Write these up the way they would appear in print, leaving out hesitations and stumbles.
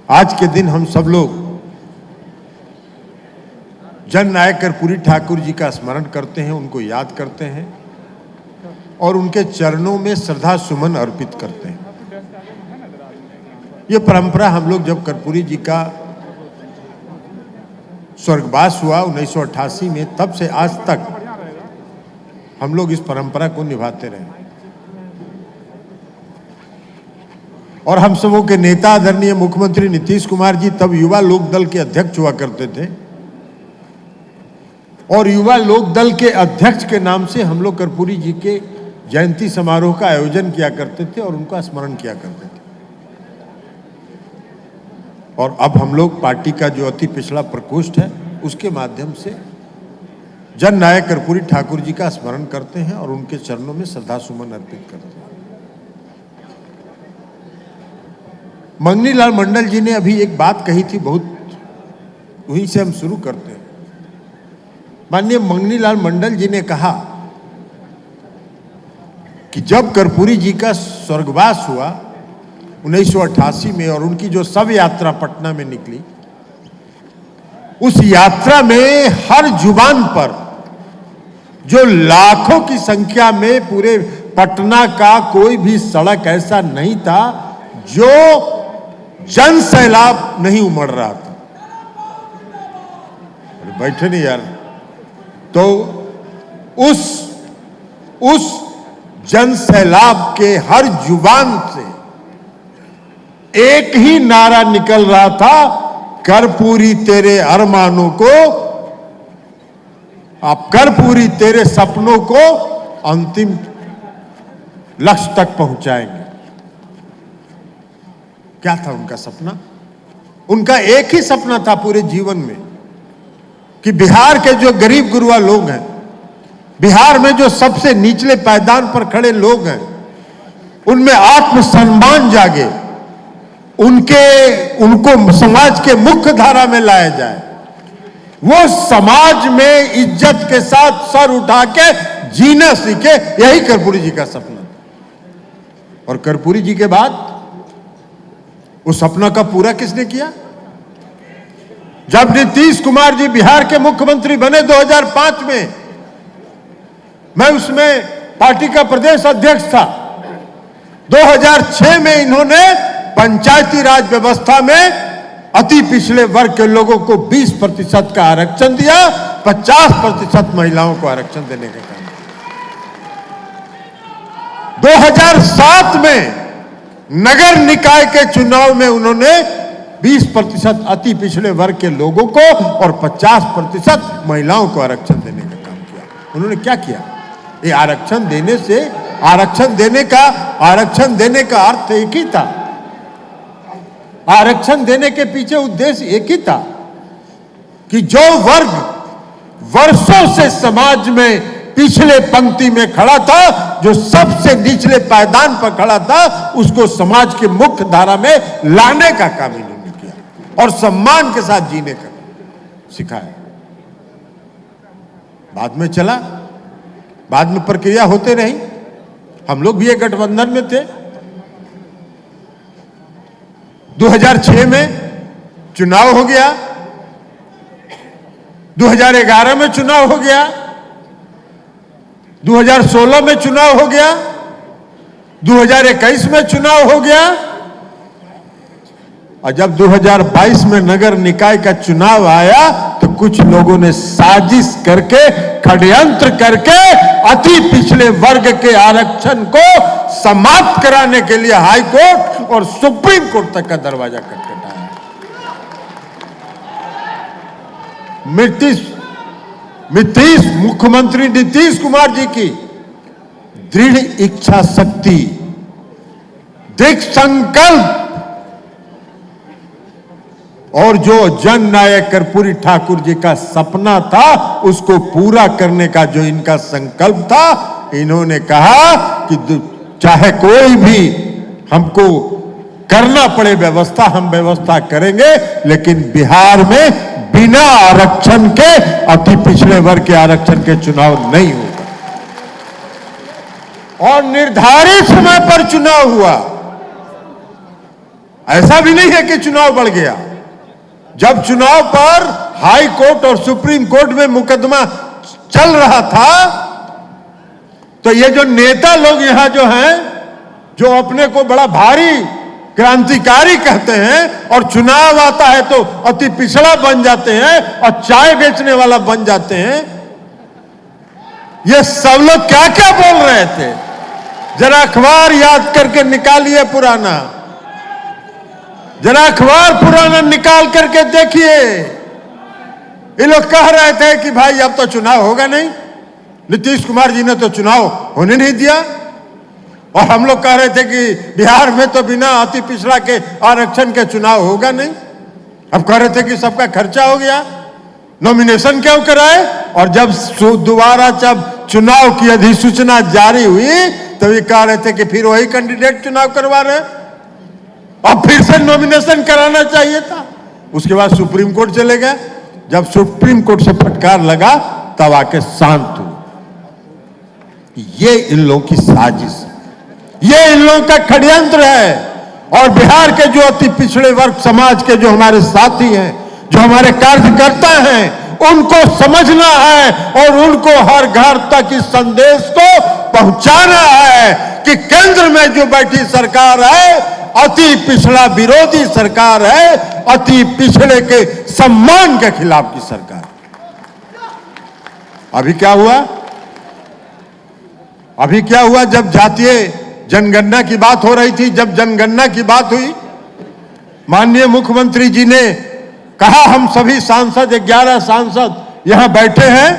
आज के दिन हम सब लोग जननायक कर्पूरी ठाकुर जी का स्मरण करते हैं, उनको याद करते हैं और उनके चरणों में श्रद्धा सुमन अर्पित करते हैं। ये परंपरा हम लोग जब कर्पूरी जी का स्वर्गवास हुआ 1988 में, तब से आज तक हम लोग इस परंपरा को निभाते रहे। और हम सबों के नेता आदरणीय मुख्यमंत्री नीतीश कुमार जी तब युवा लोक दल के अध्यक्ष हुआ करते थे और युवा लोक दल के अध्यक्ष के नाम से हम लोग कर्पूरी जी के जयंती समारोह का आयोजन किया करते थे और उनका स्मरण किया करते थे। और अब हम लोग पार्टी का जो अति पिछड़ा प्रकोष्ठ है उसके माध्यम से जननायक कर्पूरी ठाकुर जी का स्मरण करते हैं और उनके चरणों में श्रद्धा सुमन अर्पित करते हैं। मंगनीलाल मंडल जी ने अभी एक बात कही थी, बहुत वहीं से हम शुरू करते हैं। माननीय मंगनीलाल मंडल जी ने कहा कि जब कर्पूरी जी का स्वर्गवास हुआ 1988 में और उनकी जो शव यात्रा पटना में निकली, उस यात्रा में हर जुबान पर जो लाखों की संख्या में पूरे पटना का कोई भी सड़क ऐसा नहीं था जो जन सैलाब नहीं उमड़ रहा था। बैठे नहीं यार। तो उस जन सैलाब के हर जुबान से एक ही नारा निकल रहा था, कर्पूरी तेरे अरमानों को, आप कर्पूरी तेरे सपनों को अंतिम लक्ष्य तक पहुंचाएंगे। क्या था उनका सपना? उनका एक ही सपना था पूरे जीवन में कि बिहार के जो गरीब गुरबा लोग हैं, बिहार में जो सबसे निचले पायदान पर खड़े लोग हैं, उनमें आत्मसम्मान जागे, उनको समाज के मुख्य धारा में लाया जाए, वो समाज में इज्जत के साथ सर उठा के जीना सीखे। यही कर्पूरी जी का सपना था। और कर्पूरी जी के बाद उस सपना का पूरा किसने किया? जब नीतीश कुमार जी बिहार के मुख्यमंत्री बने 2005 में, मैं उसमें पार्टी का प्रदेश अध्यक्ष था। 2006 में इन्होंने पंचायती राज व्यवस्था में अति पिछड़े वर्ग के लोगों को 20% का आरक्षण दिया, 50% महिलाओं को आरक्षण देने का काम किया। 2007 में नगर निकाय के चुनाव में उन्होंने 20% अति पिछड़े वर्ग के लोगों को और 50% महिलाओं को आरक्षण देने का काम किया। उन्होंने क्या किया? ये आरक्षण देने से, आरक्षण देने का अर्थ एक ही था। आरक्षण देने के पीछे उद्देश्य एक ही था कि जो वर्ग वर्षों से समाज में पिछले पंक्ति में खड़ा था, जो सबसे निचले पायदान पर खड़ा था, उसको समाज के मुख्य धारा में लाने का काम इन्होंने किया और सम्मान के साथ जीने का सिखाया। बाद में चला, बाद में प्रक्रिया होते रही। हम लोग भी एक गठबंधन में थे। 2006 में चुनाव हो गया, 2011 में चुनाव हो गया, 2016 में चुनाव हो गया, 2021 में चुनाव हो गया और जब 2022 में नगर निकाय का चुनाव आया तो कुछ लोगों ने साजिश करके, षड्यंत्र करके अति पिछड़े वर्ग के आरक्षण को समाप्त कराने के लिए हाई कोर्ट और सुप्रीम कोर्ट तक का दरवाजा खटखटाया। मुख्यमंत्री नीतीश कुमार जी की दृढ़ इच्छा शक्ति, दृढ़ संकल्प और जो जननायक कर्पूरी ठाकुर जी का सपना था, उसको पूरा करने का जो इनका संकल्प था, इन्होंने कहा कि चाहे कोई भी हमको करना पड़े व्यवस्था, हम व्यवस्था करेंगे, लेकिन बिहार में बिना आरक्षण के, अति पिछड़े वर्ग के आरक्षण के चुनाव नहीं होगा। और निर्धारित समय पर चुनाव हुआ। ऐसा भी नहीं है कि चुनाव बढ़ गया। जब चुनाव पर हाई कोर्ट और सुप्रीम कोर्ट में मुकदमा चल रहा था, तो ये जो नेता लोग यहां जो हैं, जो अपने को बड़ा भारी क्रांतिकारी कहते हैं और चुनाव आता है तो अति पिछड़ा बन जाते हैं और चाय बेचने वाला बन जाते हैं, ये सब लोग क्या क्या बोल रहे थे? जरा अखबार याद करके निकालिए पुराना, जरा अखबार पुराना निकाल करके देखिए। ये लोग कह रहे थे कि भाई अब तो चुनाव होगा नहीं, नीतीश कुमार जी ने तो चुनाव होने नहीं दिया, और हम लोग कह रहे थे कि बिहार में तो बिना अति पिछड़ा के आरक्षण के चुनाव होगा नहीं। हम कह रहे थे कि सबका खर्चा हो गया, नॉमिनेशन क्यों कराए? और जब दोबारा जब चुनाव की अधिसूचना जारी हुई तो ये कह रहे थे कि फिर वही कैंडिडेट चुनाव करवा रहे, और फिर से नॉमिनेशन कराना चाहिए था। उसके बाद सुप्रीम कोर्ट चले गए। जब सुप्रीम कोर्ट से फटकार लगा तब आके शांत हुए। ये इन लोगों की साजिश, ये इन लोगों का षड्यंत्र है। और बिहार के जो अति पिछड़े वर्ग समाज के जो हमारे साथी हैं, जो हमारे कार्यकर्ता हैं, उनको समझना है और उनको हर घर तक इस संदेश को पहुंचाना है कि केंद्र में जो बैठी सरकार है अति पिछड़ा विरोधी सरकार है, अति पिछड़े के सम्मान के खिलाफ की सरकार। अभी क्या हुआ? अभी क्या हुआ? जब जातीय जनगणना की बात हो रही थी, जब जनगणना की बात हुई, माननीय मुख्यमंत्री जी ने कहा हम सभी सांसद 11 सांसद यहां बैठे हैं,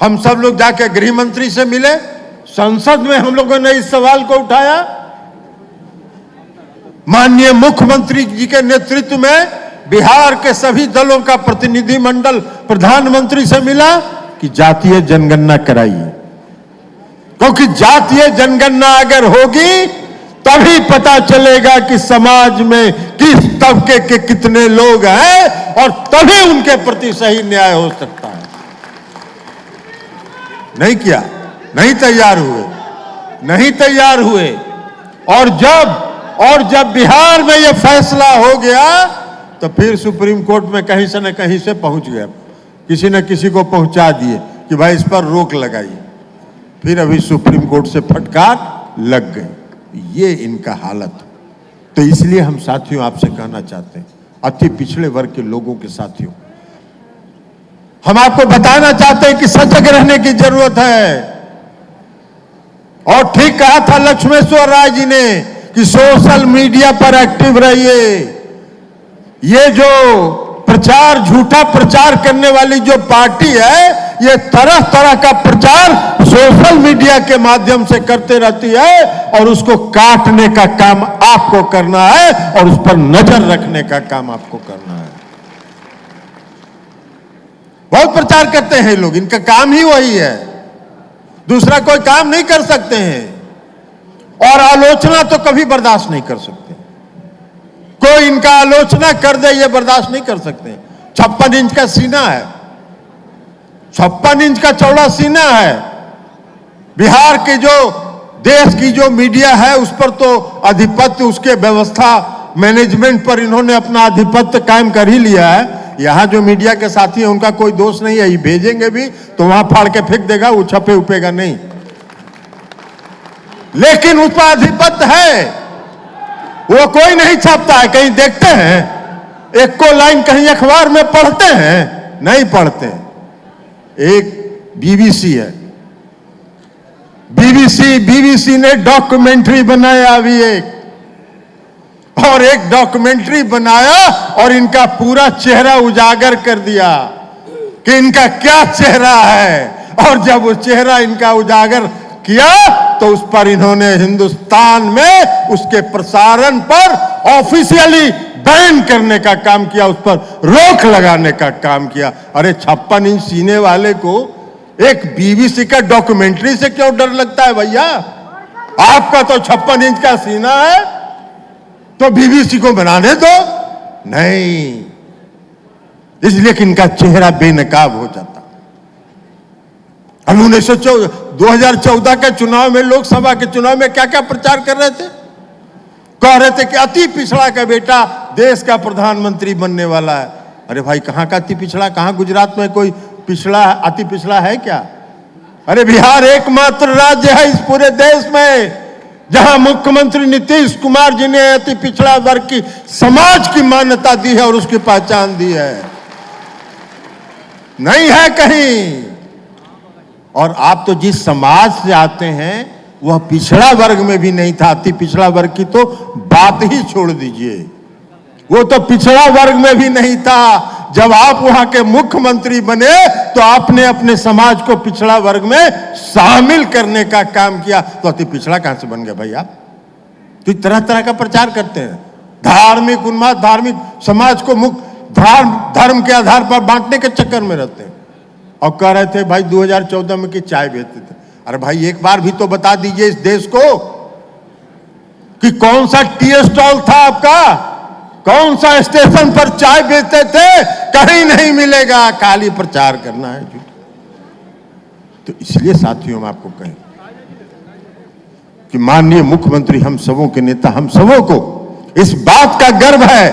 हम सब लोग जाके गृह मंत्री से मिले। संसद में हम लोगों ने इस सवाल को उठाया, माननीय मुख्यमंत्री जी के नेतृत्व में बिहार के सभी दलों का प्रतिनिधिमंडल प्रधानमंत्री से मिला कि जातीय जनगणना कराइए, क्योंकि जातीय जनगणना अगर होगी तभी पता चलेगा कि समाज में किस तबके के कितने लोग हैं और तभी उनके प्रति सही न्याय हो सकता है। नहीं किया, नहीं तैयार हुए, नहीं तैयार हुए। और जब बिहार में यह फैसला हो गया तो फिर सुप्रीम कोर्ट में कहीं से न कहीं से पहुंच गया, किसी न किसी को पहुंचा दिए कि भाई इस पर रोक लगाइए। फिर अभी सुप्रीम कोर्ट से फटकार लग गई। ये इनका हालत। तो इसलिए हम साथियों आपसे कहना चाहते हैं, अति पिछड़े वर्ग के लोगों के साथियों, हम आपको बताना चाहते हैं कि सजग रहने की जरूरत है। और ठीक कहा था लक्ष्मेश्वर राय जी ने कि सोशल मीडिया पर एक्टिव रहिए। ये जो प्रचार, झूठा प्रचार करने वाली जो पार्टी है, ये तरह तरह का प्रचार सोशल मीडिया के माध्यम से करते रहती है और उसको काटने का काम आपको करना है और उस पर नजर रखने का काम आपको करना है। बहुत प्रचार करते हैं लोग, इनका काम ही वही है, दूसरा कोई काम नहीं कर सकते हैं। और आलोचना तो कभी बर्दाश्त नहीं कर सकते, कोई इनका आलोचना कर दे ये बर्दाश्त नहीं कर सकते। 56 इंच का सीना है, 56 इंच का चौड़ा सीना है। बिहार के जो देश की जो मीडिया है उस पर तो आधिपत्य, उसके व्यवस्था मैनेजमेंट पर इन्होंने अपना आधिपत्य कायम कर ही लिया है। यहां जो मीडिया के साथी हैं उनका कोई दोष नहीं है, ये भेजेंगे भी तो वहां फाड़ के फेंक देगा, वो छपे उपेगा नहीं, लेकिन उस पर आधिपत्य है। वो कोई नहीं छापता है, कहीं देखते हैं एक को लाइन कहीं अखबार में पढ़ते हैं? नहीं पढ़ते। एक बीबीसी है, बीबीसी ने डॉक्यूमेंट्री बनाया अभी एक, और एक डॉक्यूमेंट्री बनाया और इनका पूरा चेहरा उजागर कर दिया कि इनका क्या चेहरा है। और जब वो चेहरा इनका उजागर किया तो उस पर इन्होंने हिंदुस्तान में उसके प्रसारण पर ऑफिशियली बैन करने का काम किया, उस पर रोक लगाने का काम किया। अरे 56 इंच सीने वाले को एक बीबीसी का डॉक्यूमेंट्री से क्यों डर लगता है भैया? आपका तो 56 इंच का सीना है तो बीबीसी को बनाने दो। नहीं, इसलिए कि इनका चेहरा बेनकाब हो जाता। हम 2014 के चुनाव में, लोकसभा के चुनाव में क्या क्या प्रचार कर रहे थे? कह रहे थे कि अति पिछड़ा का बेटा देश का प्रधानमंत्री बनने वाला है। अरे भाई, कहां का अति पिछड़ा? कहां गुजरात में कोई पिछड़ा, अति पिछड़ा है क्या? अरे बिहार एकमात्र राज्य है इस पूरे देश में जहां मुख्यमंत्री नीतीश कुमार जी ने अति पिछड़ा वर्ग की समाज की मान्यता दी है और उसकी पहचान दी है। नहीं है कहीं। और आप तो जिस समाज से आते हैं वह पिछड़ा वर्ग में भी नहीं था। अति पिछड़ा वर्ग की तो बात ही छोड़ दीजिए, वो तो पिछड़ा वर्ग में भी नहीं था। जब आप वहां के मुख्यमंत्री बने तो आपने अपने समाज को पिछड़ा वर्ग में शामिल करने का काम किया। तो अति पिछड़ा कहां से बन गए भाई आप? तो तरह तरह का प्रचार करते हैं, धार्मिक उन्माद, धार्मिक समाज को धर्म के आधार पर बांटने के चक्कर में रहते हैं। और कह रहे थे भाई 2014 में कि चाय बेचते थे। अरे भाई, एक बार भी तो बता दीजिए इस देश को कि कौन सा टी स्टॉल था आपका, कौन सा स्टेशन पर चाय बेचते थे? कहीं नहीं मिलेगा। खाली प्रचार करना है। तो इसलिए साथियों, हम आपको कहें कि माननीय मुख्यमंत्री, हम सबों के नेता, हम सबों को इस बात का गर्व है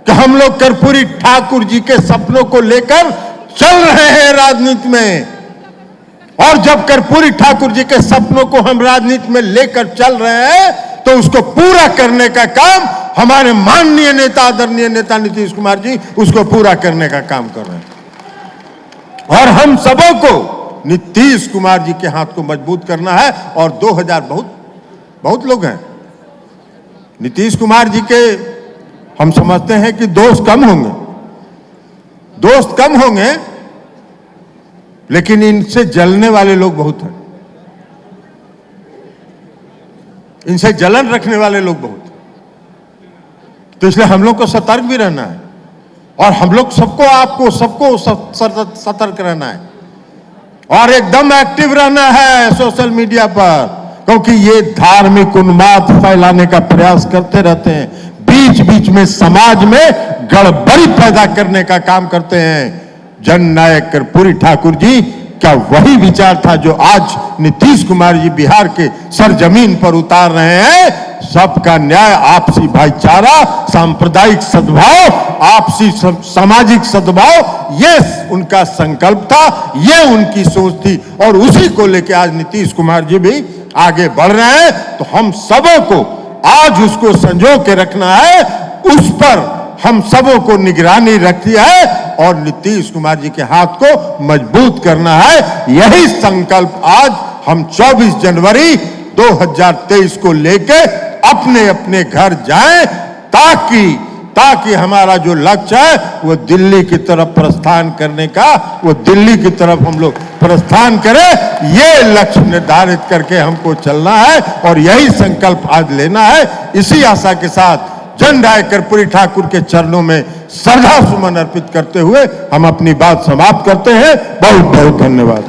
कि हम लोग कर्पूरी ठाकुर जी के सपनों को लेकर चल रहे हैं राजनीति में। और जब कर्पूरी ठाकुर जी के सपनों को हम राजनीति में लेकर चल रहे हैं तो उसको पूरा करने का काम हमारे माननीय नेता, आदरणीय नेता नीतीश कुमार जी उसको पूरा करने का काम कर रहे हैं। और हम सबों को नीतीश कुमार जी के हाथ को मजबूत करना है। और 2000 बहुत लोग हैं नीतीश कुमार जी के, हम समझते हैं कि दोस्त कम होंगे, लेकिन इनसे जलने वाले लोग बहुत हैं, इनसे जलन रखने वाले लोग बहुत हैं। तो इसलिए हम लोग को सतर्क भी रहना है और हम लोग सबको सतर्क रहना है और एकदम एक्टिव रहना है सोशल मीडिया पर, क्योंकि ये धार्मिक उन्माद फैलाने का प्रयास करते रहते हैं, बीच बीच में समाज में गड़बड़ी पैदा करने का काम करते हैं। जननायक कर्पूरी ठाकुर जी क्या वही विचार था जो आज नीतीश कुमार जी बिहार के सरजमीन पर उतार रहे हैं? सबका न्याय, आपसी भाईचारा, सांप्रदायिक सद्भाव, आपसी सामाजिक सद्भाव, ये उनका संकल्प था, ये उनकी सोच थी और उसी को लेकर आज नीतीश कुमार जी भी आगे बढ़ रहे हैं। तो हम सबों को आज उसको संजो के रखना है, उस पर हम सबों को निगरानी रखनी है और नीतीश कुमार जी के हाथ को मजबूत करना है। यही संकल्प आज हम 24 जनवरी 2023 को लेके अपने अपने घर जाएं, ताकि हमारा जो लक्ष्य है वो दिल्ली की तरफ प्रस्थान करने का, वो दिल्ली की तरफ हम लोग प्रस्थान करें। ये लक्ष्य निर्धारित करके हमको चलना है और यही संकल्प आज लेना है। इसी आशा के साथ जननायक कर्पूरी ठाकुर के चरणों में श्रद्धा सुमन अर्पित करते हुए हम अपनी बात समाप्त करते हैं। बहुत बहुत धन्यवाद।